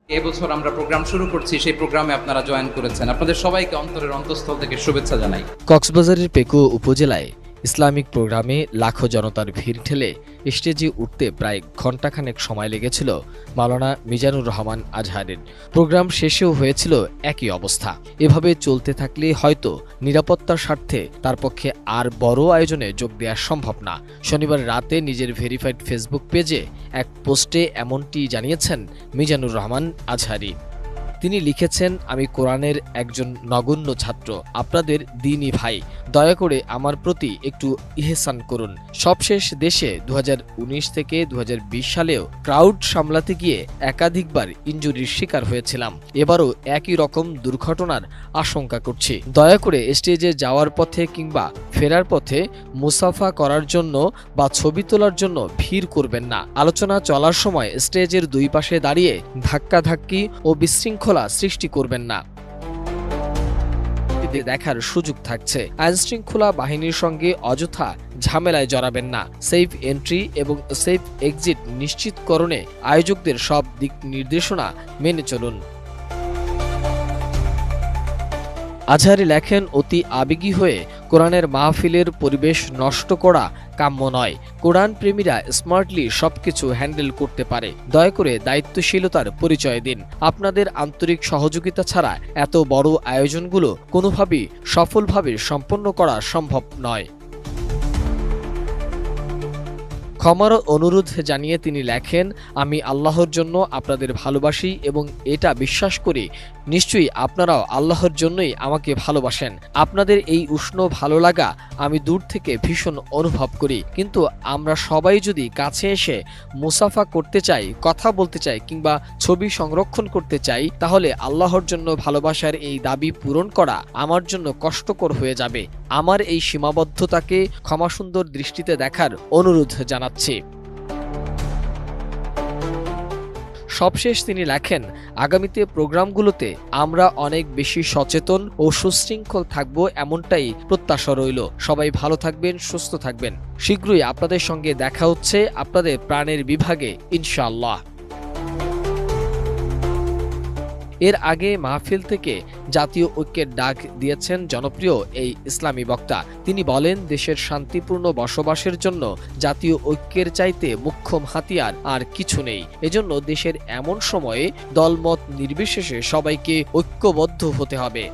এবছর আমরা প্রোগ্রাম শুরু করছি, সেই প্রোগ্রামে আপনারা জয়েন করেছেন, আপনাদের সবাইকে অন্তরের অন্তঃস্থল থেকে শুভেচ্ছা জানাই। কক্সবাজারের পেকু উপজেলায় ইসলামিক প্রোগ্রামে লাখো জনতার ভিড় ঠেলে স্টেজে উঠতে প্রায় ঘণ্টাখানেক সময় লেগেছিল মাওলানা মিজানুর রহমান আজহারের। প্রোগ্রাম শেষেও হয়েছিল একই অবস্থা। এভাবে চলতে থাকলে হয়তো নিরাপত্তার স্বার্থে তার পক্ষে আর বড় আয়োজনে যোগ দেওয়া সম্ভব না। শনিবার রাতে নিজের ভেরিফাইড ফেসবুক পেজে এক পোস্টে এমনটি জানিয়েছেন মিজানুর রহমান আজহারি। তিনি লিখেছেন, আমি কোরআনের একজন নগণ্য ছাত্র, আপনাদের দ্বীনী ভাই, দয়া করে আমার প্রতি একটু ইহসান করুন। সবশেষ দেশে 2019 থেকে 2020 সালেও ক্রাউড সামলাতে গিয়ে একাধিকবার ইনজুরির শিকার হয়েছিলাম। এবারও একই রকম দুর্ঘটনার আশঙ্কা করছি। দয়া করে স্টেজে যাওয়ার পথে কিংবা ফেরার পথে মুসাফা করার জন্য বা ছবি তোলার জন্য ভিড় করবেন না। আলোচনা চলার সময় স্টেজের দুই পাশে দাঁড়িয়ে ধাক্কাধাক্কি ও বিশৃঙ্খলা সৃষ্টি করবেন না। দেখার সুযোগ থাকছে। আইনশৃঙ্খলা বাহিনীর সঙ্গে অযথা ঝামেলায় জড়াবেন না। সেফ এন্ট্রি এবং সেফ এক্সিট নিশ্চিতকরণে আয়োজকদের সব দিক নির্দেশনা মেনে চলুন। আজহারি লেখেন, অতি আবেগী হয়ে কোরআনের মাহফিলের পরিবেশ নষ্ট করা কাম্য নয়। কোরআন প্রেমীরা স্মার্টলি সবকিছু হ্যান্ডেল করতে পারে। দয়া করে দায়িত্বশীলতার পরিচয় দিন। আপনাদের আন্তরিক সহযোগিতা ছাড়া এত বড় আয়োজনগুলো কোনোভাবেই সফলভাবে সম্পন্ন করা সম্ভব নয়। ক্ষমার অনুরোধ জানিয়ে তিনি লেখেন, আমি আল্লাহর জন্য আপনাদের ভালোবাসি এবং এটা বিশ্বাস করি নিশ্চয়ই আপনারাও আল্লাহর জন্যই আমাকে ভালোবাসেন। আপনাদের এই উষ্ণ ভালো লাগা আমি দূর থেকে ভীষণ অনুভব করি, কিন্তু আমরা সবাই যদি কাছে এসে মুসাফা করতে চাই, কথা বলতে চাই কিংবা ছবি সংরক্ষণ করতে চাই, তাহলে আল্লাহর জন্য ভালোবাসার এই দাবি পূরণ করা আমার জন্য কষ্টকর হয়ে যাবে। আমার এই সীমাবদ্ধতাকে ক্ষমাসুন্দর দৃষ্টিতে দেখার অনুরোধ জানাচ্ছি। সবশেষ তিনি লেখেন, আগামীতে প্রোগ্রামগুলোতে আমরা অনেক বেশি সচেতন ও সুশৃঙ্খল থাকব, এমনটাই প্রত্যাশা রইল। সবাই ভালো থাকবেন, সুস্থ থাকবেন। শীঘ্রই আপনাদের সঙ্গে দেখা হচ্ছে আপনাদের প্রাণের বিভাগে, ইনশাআল্লাহ। এর আগে মাহফিল থেকে জাতীয় ঐক্যের ডাক দিয়েছেন জনপ্রিয় এই ইসলামী বক্তা। তিনি বলেন, দেশের শান্তিপূর্ণ বসবাসের জন্য জাতীয় ঐক্যের চাইতে মুখ্য হাতিয়ার আর কিছু নেই। এজন্য দেশের এমন সময়ে দলমত নির্বিশেষে সবাইকে ঐক্যবদ্ধ হতে হবে।